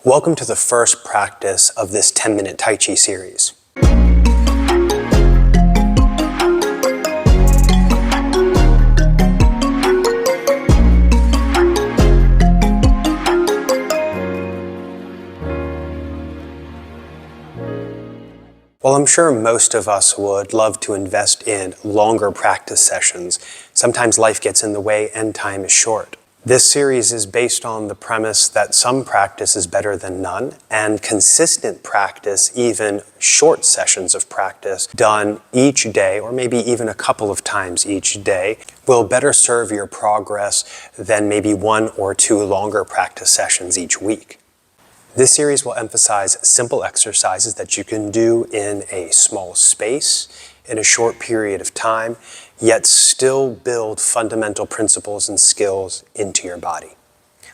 Welcome to the first practice of this 10-minute Tai Chi series. While I'm sure most of us would love to invest in longer practice sessions, sometimes life gets in the way and time is short. This series is based on the premise that some practice is better than none, and consistent practice, even short sessions of practice done each day, or maybe even a couple of times each day, will better serve your progress than maybe one or two longer practice sessions each week. This series will emphasize simple exercises that you can do in a small space, in a short period of time, yet still build fundamental principles and skills into your body.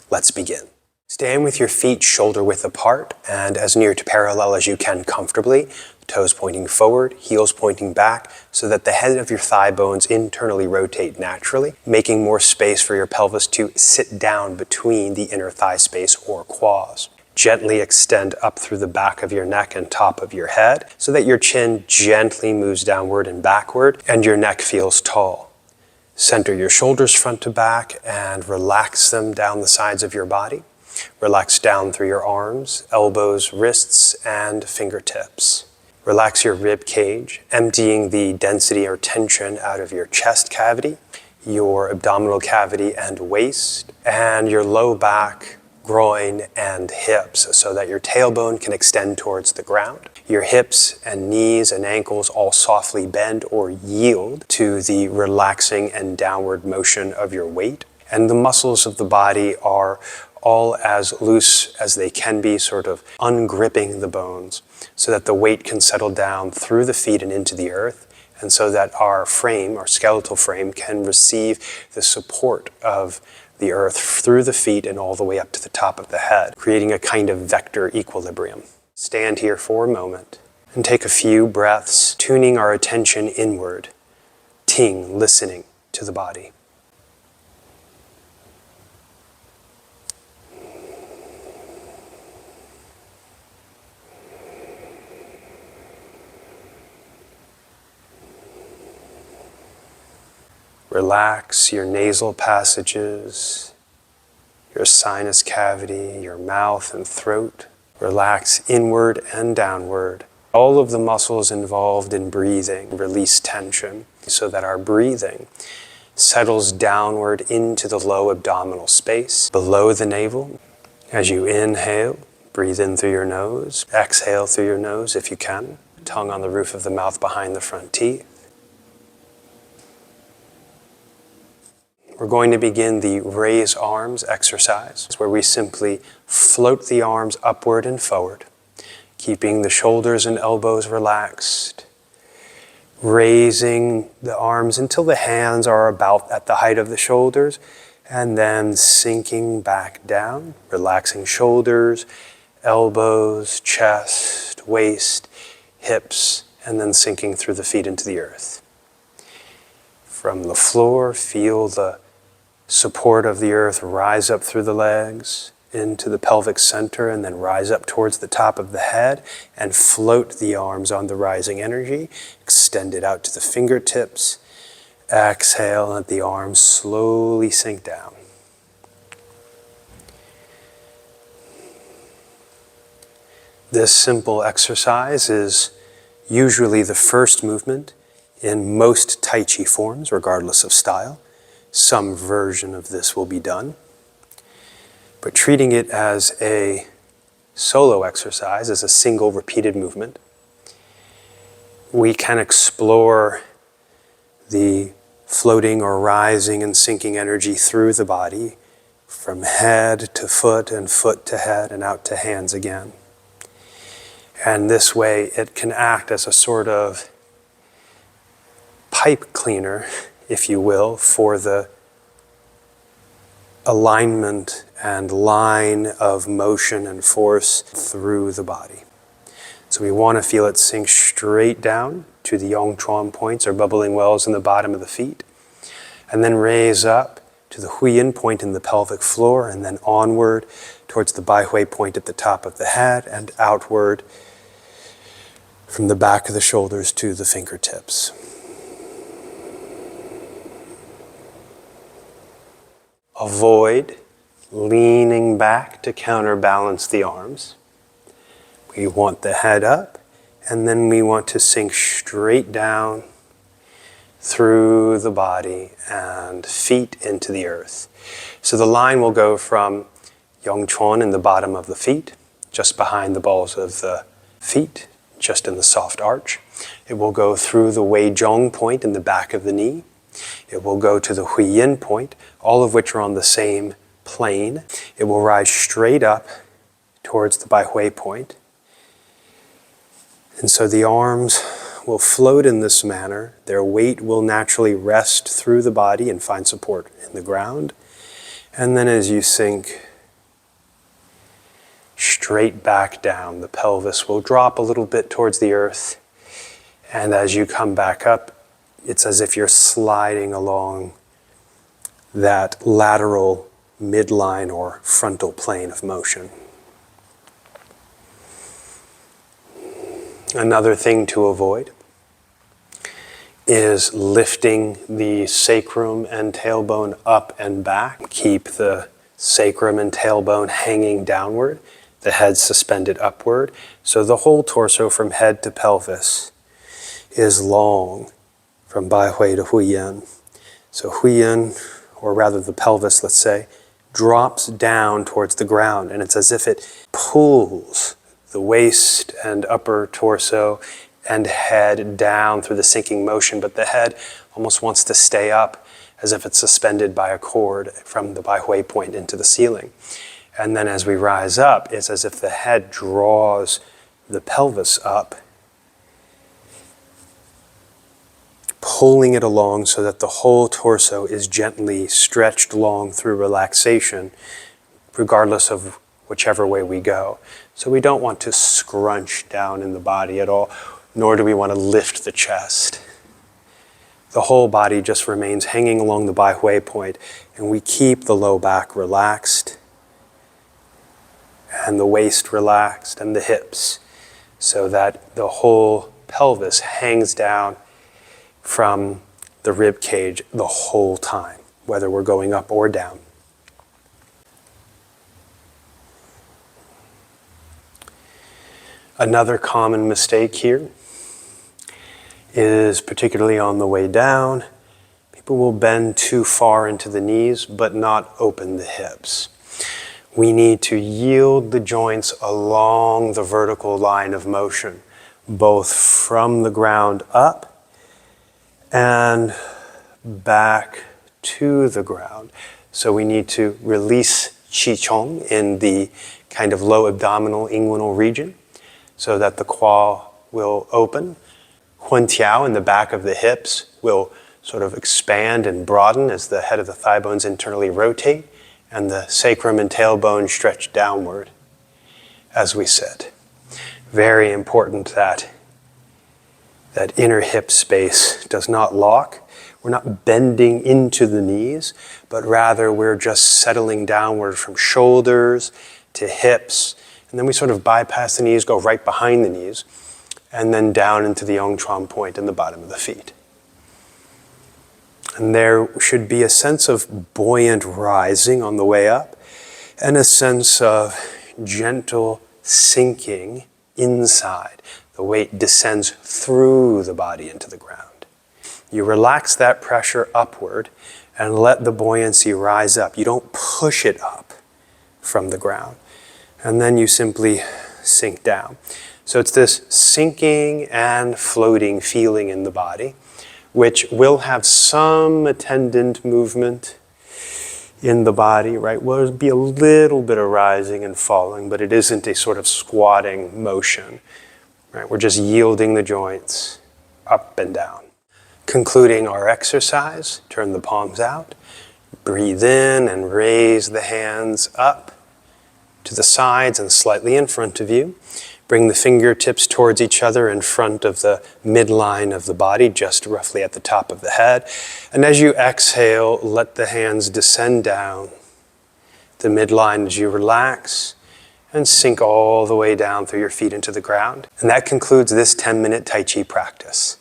Let's begin. Stand with your feet shoulder-width apart and as near to parallel as you can comfortably, toes pointing forward, heels pointing back, so that the head of your thigh bones internally rotate naturally, making more space for your pelvis to sit down between the inner thigh space or quads. Gently extend up through the back of your neck and top of your head so that your chin gently moves downward and backward and your neck feels tall. Center your shoulders front to back and relax them down the sides of your body. Relax down through your arms, elbows, wrists, and fingertips. Relax your rib cage, emptying the density or tension out of your chest cavity, your abdominal cavity and waist, and your low back, groin, and hips so that your tailbone can extend towards the ground. Your hips and knees and ankles all softly bend or yield to the relaxing and downward motion of your weight. And the muscles of the body are all as loose as they can be, sort of ungripping the bones so that the weight can settle down through the feet and into the earth, and so that our frame, our skeletal frame, can receive the support of the earth through the feet and all the way up to the top of the head, creating a kind of vector equilibrium. Stand here for a moment and take a few breaths, tuning our attention inward, ting, listening to the body. Relax your nasal passages, your sinus cavity, your mouth and throat. Relax inward and downward. All of the muscles involved in breathing release tension so that our breathing settles downward into the low abdominal space below the navel. As you inhale, breathe in through your nose. Exhale through your nose if you can. Tongue on the roof of the mouth behind the front teeth. We're going to begin the raise arms exercise, where we simply float the arms upward and forward, keeping the shoulders and elbows relaxed, raising the arms until the hands are about at the height of the shoulders, and then sinking back down, relaxing shoulders, elbows, chest, waist, hips, and then sinking through the feet into the earth. From the floor, feel the support of the earth rise up through the legs into the pelvic center and then rise up towards the top of the head and float the arms on the rising energy. Extend it out to the fingertips. Exhale and let the arms slowly sink down. This simple exercise is usually the first movement in most Tai Chi forms, regardless of style. Some version of this will be done. But treating it as a solo exercise, as a single repeated movement, we can explore the floating or rising and sinking energy through the body, from head to foot and foot to head and out to hands again. And this way it can act as a sort of pipe cleaner, if you will, for the alignment and line of motion and force through the body. So we want to feel it sink straight down to the Yang Chuan points or bubbling wells in the bottom of the feet, and then raise up to the Huiyin point in the pelvic floor, and then onward towards the Baihui point at the top of the head and outward from the back of the shoulders to the fingertips. Avoid leaning back to counterbalance the arms. We want the head up, and then we want to sink straight down through the body and feet into the earth. So the line will go from Yongchuan in the bottom of the feet, just behind the balls of the feet, just in the soft arch. It will go through the Weizhong point in the back of the knee. It will go to the Huiyin point, all of which are on the same plane. It will rise straight up towards the Baihui point. And so the arms will float in this manner. Their weight will naturally rest through the body and find support in the ground. And then as you sink straight back down, the pelvis will drop a little bit towards the earth. And as you come back up, it's as if you're sliding along that lateral midline or frontal plane of motion. Another thing to avoid is lifting the sacrum and tailbone up and back. Keep the sacrum and tailbone hanging downward, the head suspended upward. So the whole torso from head to pelvis is long from Baihui to Huiyin. So Huiyin, or rather the pelvis, let's say, drops down towards the ground, and it's as if it pulls the waist and upper torso and head down through the sinking motion, but the head almost wants to stay up as if it's suspended by a cord from the Baihui point into the ceiling. And then as we rise up, it's as if the head draws the pelvis up, pulling it along so that the whole torso is gently stretched long through relaxation, regardless of whichever way we go. So we don't want to scrunch down in the body at all, nor do we want to lift the chest. The whole body just remains hanging along the Baihui point, and we keep the low back relaxed, and the waist relaxed, and the hips, so that the whole pelvis hangs down from the rib cage the whole time, whether we're going up or down. Another common mistake here is, particularly on the way down, people will bend too far into the knees but not open the hips. We need to yield the joints along the vertical line of motion, both from the ground up and back to the ground. So we need to release Qi Chong in the kind of low abdominal inguinal region so that the qua will open. Hun Tiao in the back of the hips will sort of expand and broaden as the head of the thigh bones internally rotate and the sacrum and tailbone stretch downward as we sit. Very important that inner hip space does not lock. We're not bending into the knees, but rather we're just settling downward from shoulders to hips. And then we sort of bypass the knees, go right behind the knees, and then down into the Yongchuan point in the bottom of the feet. And there should be a sense of buoyant rising on the way up, and a sense of gentle sinking inside. The weight descends through the body into the ground. You relax that pressure upward and let the buoyancy rise up. You don't push it up from the ground. And then you simply sink down. So it's this sinking and floating feeling in the body, which will have some attendant movement in the body, right? Will be a little bit of rising and falling, but it isn't a sort of squatting motion, right? We're just yielding the joints up and down. Concluding our exercise, turn the palms out, breathe in and raise the hands up to the sides and slightly in front of you. Bring the fingertips towards each other in front of the midline of the body, just roughly at the top of the head. And as you exhale, let the hands descend down the midline as you relax and sink all the way down through your feet into the ground. And that concludes this 10-minute Tai Chi practice.